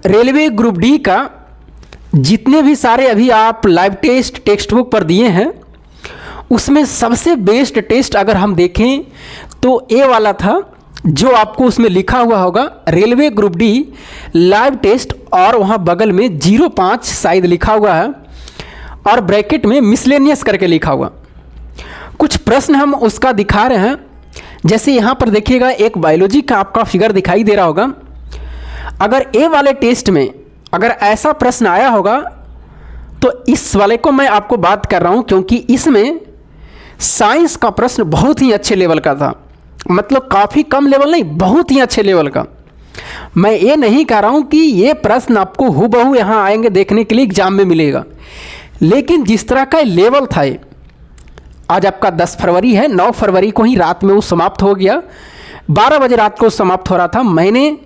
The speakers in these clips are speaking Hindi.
रेलवे ग्रुप डी का जितने भी सारे अभी आप लाइव टेस्ट टेक्स्ट बुक पर दिए हैं उसमें सबसे बेस्ट टेस्ट अगर हम देखें तो ए वाला था, जो आपको उसमें लिखा हुआ होगा railway group D live test और वहाँ बगल में 05 शायद लिखा हुआ है और ब्रैकेट में मिसलेनियस करके लिखा हुआ। कुछ प्रश्न हम उसका दिखा रहे हैं। जैसे यहाँ पर देखिएगा एक बायोलॉजी का आपका फिगर दिखाई दे रहा होगा। अगर ए वाले टेस्ट में अगर ऐसा प्रश्न आया होगा तो इस वाले को मैं आपको बात कर रहा हूँ, क्योंकि इसमें साइंस का प्रश्न बहुत ही अच्छे लेवल का था। मतलब काफ़ी कम लेवल नहीं, बहुत ही अच्छे लेवल का। मैं ये नहीं कह रहा हूँ कि ये प्रश्न आपको हूबहू यहाँ आएंगे देखने के लिए एग्जाम में मिलेगा, लेकिन जिस तरह का लेवल था ये, आज आपका 10 फरवरी है, 9 फरवरी को ही रात में वो समाप्त हो गया। 12 बजे रात को समाप्त हो रहा था। मैंने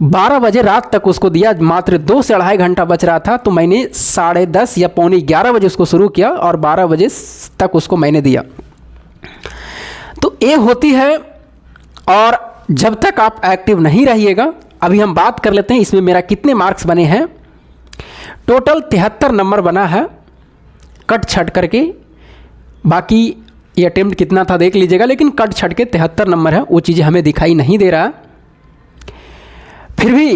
12 बजे रात तक उसको दिया, मात्र 2 से 2.5 घंटा बच रहा था, तो मैंने 10:30 या 11:45 बजे उसको शुरू किया और 12 बजे तक उसको मैंने दिया। तो ये होती है। और जब तक आप एक्टिव नहीं रहिएगा, अभी हम बात कर लेते हैं इसमें मेरा कितने मार्क्स बने हैं। टोटल 73 नंबर बना है कट छट करके। बाकी ये अटेम्प्ट कितना था देख लीजिएगा, लेकिन कट छट के 73 नंबर है, वो चीज़ें हमें दिखाई नहीं दे रहा। फिर भी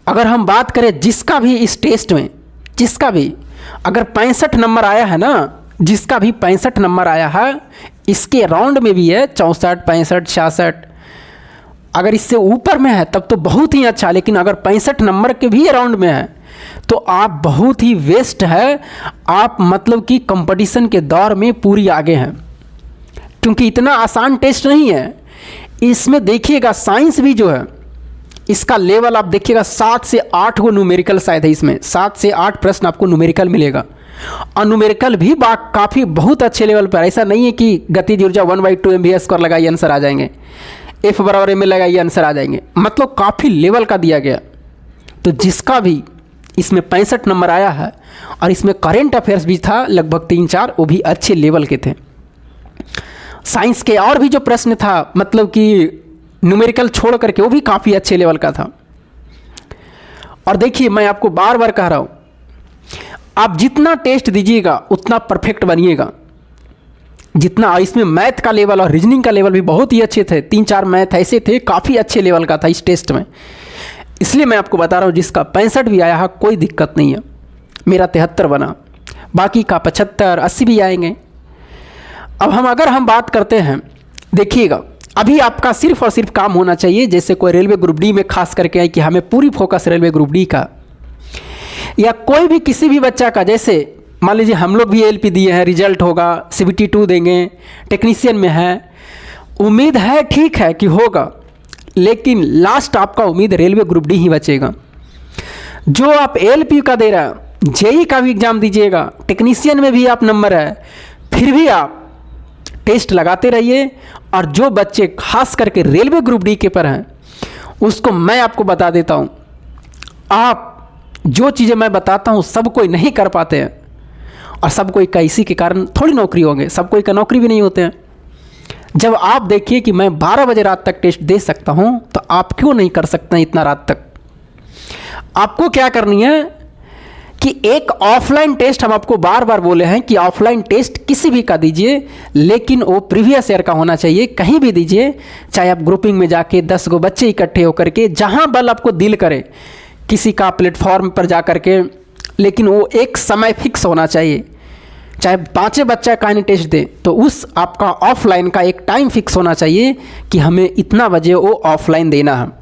अगर हम बात करें जिसका भी इस टेस्ट में, जिसका भी अगर 65 नंबर आया है ना, जिसका भी 65 नंबर आया है, इसके राउंड में भी है 64, 65, 66, अगर इससे ऊपर में है तब तो बहुत ही अच्छा। लेकिन अगर 65 नंबर के भी राउंड में है तो आप बहुत ही वेस्ट है। आप मतलब कि कंपटीशन के दौर में पूरी आगे हैं, क्योंकि इतना आसान टेस्ट नहीं है। इसमें देखिएगा साइंस भी जो है इसका लेवल आप देखिएगा 7 से 8 को न्यूमेरिकल शायद है। इसमें 7 से 8 प्रश्न आपको न्यूमेरिकल मिलेगा और न्यूमेरिकल भी काफ़ी बहुत अच्छे लेवल पर। ऐसा नहीं है कि गतिज ऊर्जा 1/2 MV स्क्वायर लगाइए आंसर आ जाएंगे, F = ma लगाइए आंसर आ जाएंगे। मतलब काफ़ी लेवल का दिया गया। तो जिसका भी इसमें 65 नंबर आया है और इसमें करेंट अफेयर्स भी था लगभग 3-4, वो भी अच्छे लेवल के थे। साइंस के और भी जो प्रश्न था, मतलब कि न्यूमेरिकल छोड़ करके, वो भी काफ़ी अच्छे लेवल का था। और देखिए मैं आपको बार बार कह रहा हूँ, आप जितना टेस्ट दीजिएगा उतना परफेक्ट बनिएगा। जितना इसमें मैथ का लेवल और रीजनिंग का लेवल भी बहुत ही अच्छे थे। 3-4 मैथ ऐसे थे काफ़ी अच्छे लेवल का था इस टेस्ट में। इसलिए मैं आपको बता रहा हूँ जिसका 65 भी आया है कोई दिक्कत नहीं है। मेरा 73 बना, बाकी का 75, 80 भी आएंगे। अब अगर हम बात करते हैं, देखिएगा अभी आपका सिर्फ और सिर्फ काम होना चाहिए, जैसे कोई रेलवे ग्रुप डी में खास करके है कि हमें पूरी फोकस रेलवे ग्रुप डी का, या कोई भी किसी भी बच्चा का, जैसे मान लीजिए हम लोग भी LP दिए हैं, रिजल्ट होगा, CBT 2 देंगे, टेक्नीशियन में है, उम्मीद है ठीक है कि होगा, लेकिन लास्ट आपका उम्मीद रेलवे ग्रुप डी ही बचेगा। जो आप LP का दे रहे हैं, JEE का भी एग्ज़ाम दीजिएगा, टेक्नीशियन में भी आप नंबर है, फिर भी आप टेस्ट लगाते रहिए। और जो बच्चे खास करके रेलवे ग्रुप डी के पर हैं, उसको मैं आपको बता देता हूँ, आप जो चीज़ें मैं बताता हूँ सब कोई नहीं कर पाते हैं, और सब कोई का इसी के कारण थोड़ी नौकरी होंगे, सब कोई का नौकरी भी नहीं होते हैं। जब आप देखिए कि मैं 12 बजे रात तक टेस्ट दे सकता हूँ, तो आप क्यों नहीं कर सकते हैं इतना रात तक। आपको क्या करनी है कि एक ऑफलाइन टेस्ट, हम आपको बार बार बोले हैं कि ऑफलाइन टेस्ट किसी भी का दीजिए, लेकिन वो प्रीवियस ईयर का होना चाहिए। कहीं भी दीजिए, चाहे आप ग्रुपिंग में जाके 10 गो बच्चे इकट्ठे होकर के, जहाँ बल आपको दिल करे, किसी का प्लेटफॉर्म पर जा कर के, लेकिन वो एक समय फिक्स होना चाहिए। चाहे 5 बच्चा का नहीं टेस्ट दे, तो उस आपका ऑफलाइन का एक टाइम फिक्स होना चाहिए कि हमें इतना बजे वो ऑफलाइन देना है।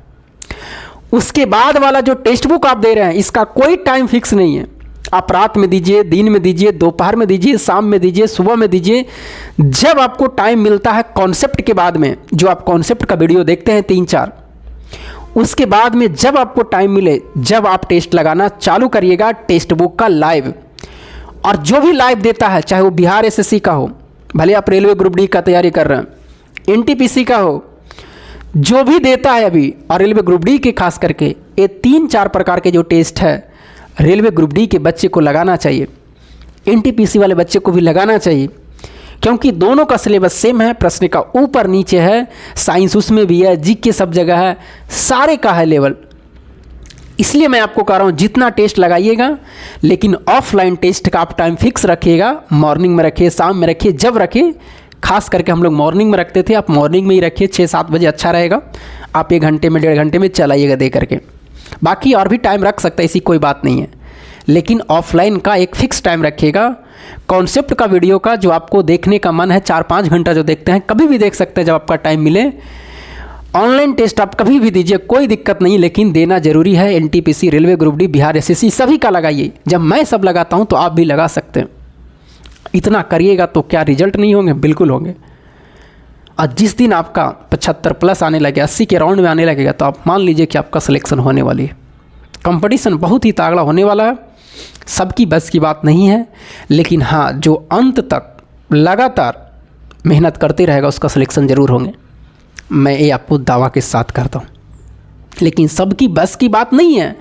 उसके बाद वाला जो टेक्स्ट बुक आप दे रहे हैं, इसका कोई टाइम फिक्स नहीं है। आप रात में दीजिए, दिन में दीजिए, दोपहर में दीजिए, शाम में दीजिए, सुबह में दीजिए, जब आपको टाइम मिलता है। कॉन्सेप्ट के बाद में जो आप कॉन्सेप्ट का वीडियो देखते हैं 3-4, उसके बाद में जब आपको टाइम मिले, जब आप टेस्ट लगाना चालू करिएगा टेक्स्ट बुक का लाइव। और जो भी लाइव देता है, चाहे वो बिहार SSC का हो, भले आप रेलवे ग्रुप डी का तैयारी कर रहे हैं, NTPC का हो, जो भी देता है अभी, और रेलवे ग्रुप डी के खास करके, ये 3-4 प्रकार के जो टेस्ट है रेलवे ग्रुप डी के बच्चे को लगाना चाहिए, NTPC वाले बच्चे को भी लगाना चाहिए, क्योंकि दोनों का सिलेबस सेम है। प्रश्न का ऊपर नीचे है, साइंस उसमें भी है, GK सब जगह है, सारे का है लेवल। इसलिए मैं आपको कह रहा हूँ जितना टेस्ट लगाइएगा, लेकिन ऑफलाइन टेस्ट का आप टाइम फिक्स रखिएगा। मॉर्निंग में रखिए, शाम में रखिए, जब रखिए। खास करके हम लोग मॉर्निंग में रखते थे, आप मॉर्निंग में ही रखिए, 6-7 बजे अच्छा रहेगा। आप 1 घंटे में 1.5 घंटे में चलाइएगा दे करके। बाकी और भी टाइम रख सकते हैं, ऐसी कोई बात नहीं है, लेकिन ऑफलाइन का एक फ़िक्स टाइम रखिएगा। कॉन्सेप्ट का वीडियो का जो आपको देखने का मन है, 4-5 घंटा जो देखते हैं, कभी भी देख सकते हैं जब आपका टाइम मिले। ऑनलाइन टेस्ट आप कभी भी दीजिए, कोई दिक्कत नहीं, लेकिन देना ज़रूरी है। NTPC, railway group D, Bihar SSC सभी का लगाइए। जब मैं सब लगाता हूँ तो आप भी लगा सकते हैं। इतना करिएगा तो क्या रिजल्ट नहीं होंगे? बिल्कुल होंगे। और जिस दिन आपका 75+ आने लगे, 80 के राउंड में आने लगेगा, तो आप मान लीजिए कि आपका सिलेक्शन होने वाली है। कंपटीशन बहुत ही तगड़ा होने वाला है, सबकी बस की बात नहीं है, लेकिन हाँ, जो अंत तक लगातार मेहनत करते रहेगा उसका सिलेक्शन ज़रूर होंगे। मैं ये आपको दावा के साथ करता हूँ। लेकिन सबकी बस की बात नहीं है।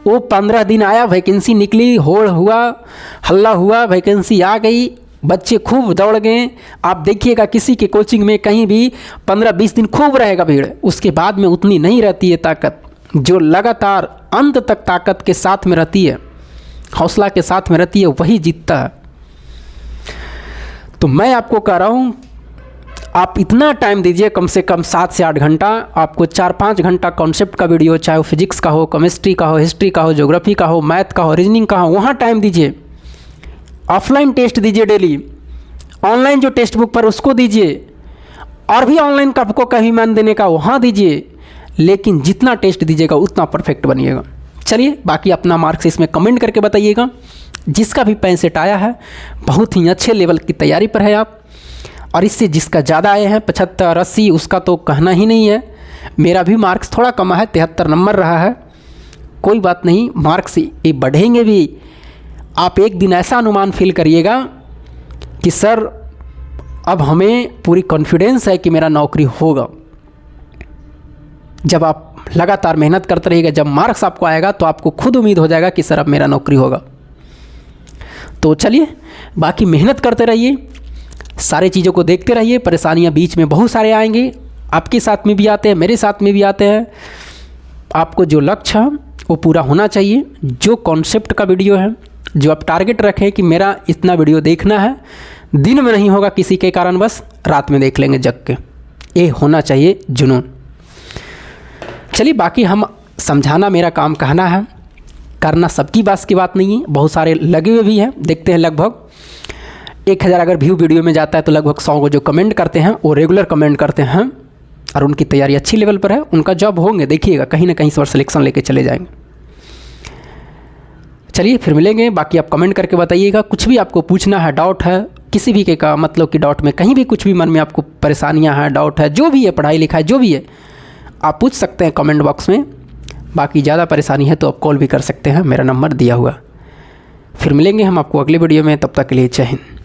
वो 15 दिन आया, वैकेंसी निकली, होड़ हुआ, हल्ला हुआ, वैकेंसी आ गई, बच्चे खूब दौड़ गए। आप देखिएगा किसी के कोचिंग में कहीं भी 15-20 दिन खूब रहेगा भीड़, उसके बाद में उतनी नहीं रहती है ताकत। जो लगातार अंत तक ताकत के साथ में रहती है, हौसला के साथ में रहती है, वही जीतता है। तो मैं आपको कह रहा हूँ, आप इतना टाइम दीजिए, कम से कम 7 से 8 घंटा। आपको 4-5 घंटा कॉन्सेप्ट का वीडियो, चाहे वो फिजिक्स का हो, केमिस्ट्री का हो, हिस्ट्री का हो, ज्योग्राफी का हो, मैथ का हो, रीजनिंग का हो, वहाँ टाइम दीजिए। ऑफलाइन टेस्ट दीजिए डेली, ऑनलाइन जो टेक्स्ट बुक पर उसको दीजिए, और भी ऑनलाइन का आपको कहीं मन देने का वहाँ दीजिए। लेकिन जितना टेस्ट दीजिएगा उतना परफेक्ट बनिएगा। चलिए, बाकी अपना मार्क्स इसमें कमेंट करके बताइएगा। जिसका भी 65 आया है, बहुत ही अच्छे लेवल की तैयारी पर है आप। और इससे जिसका ज़्यादा आए हैं 75-80, उसका तो कहना ही नहीं है। मेरा भी मार्क्स थोड़ा कम है, 73 नंबर रहा है। कोई बात नहीं, मार्क्स ये बढ़ेंगे भी। आप एक दिन ऐसा अनुमान फील करिएगा कि सर अब हमें पूरी कॉन्फिडेंस है कि मेरा नौकरी होगा। जब आप लगातार मेहनत करते रहिएगा, जब मार्क्स आपको आएगा तो आपको खुद उम्मीद हो जाएगा कि सर अब मेरा नौकरी होगा। तो चलिए, बाकी मेहनत करते रहिए, सारे चीज़ों को देखते रहिए। परेशानियां बीच में बहुत सारे आएंगे, आपके साथ में भी आते हैं, मेरे साथ में भी आते हैं। आपको जो लक्ष्य है वो पूरा होना चाहिए। जो कॉन्सेप्ट का वीडियो है, जो आप टारगेट रखें कि मेरा इतना वीडियो देखना है, दिन में नहीं होगा किसी के कारण, बस रात में देख लेंगे जग के, ये होना चाहिए जुनून। चलिए, बाकी हम समझाना मेरा काम, कहना है, करना सबकी बस की बात नहीं है। बहुत सारे लगे हुए भी हैं, देखते हैं लगभग 1000 अगर व्यू वीडियो में जाता है तो लगभग 100 को जो कमेंट करते हैं वो रेगुलर कमेंट करते हैं और उनकी तैयारी अच्छी लेवल पर है। उनका जॉब होंगे, देखिएगा कहीं ना कहीं से सिलेक्शन लेके चले जाएंगे। चलिए, फिर मिलेंगे। बाकी आप कमेंट करके बताइएगा, कुछ भी आपको पूछना है, डाउट है किसी भी के का, मतलब कि डाउट में कहीं भी कुछ भी मन में आपको परेशानियां हैं, डाउट है, जो भी है, पढ़ाई लिखाई जो भी है, आप पूछ सकते हैं कमेंट बॉक्स में। बाकी ज़्यादा परेशानी है तो आप कॉल भी कर सकते हैं, मेरा नंबर दिया हुआ। फिर मिलेंगे हम आपको अगले वीडियो में, तब तक के लिए जय हिंद।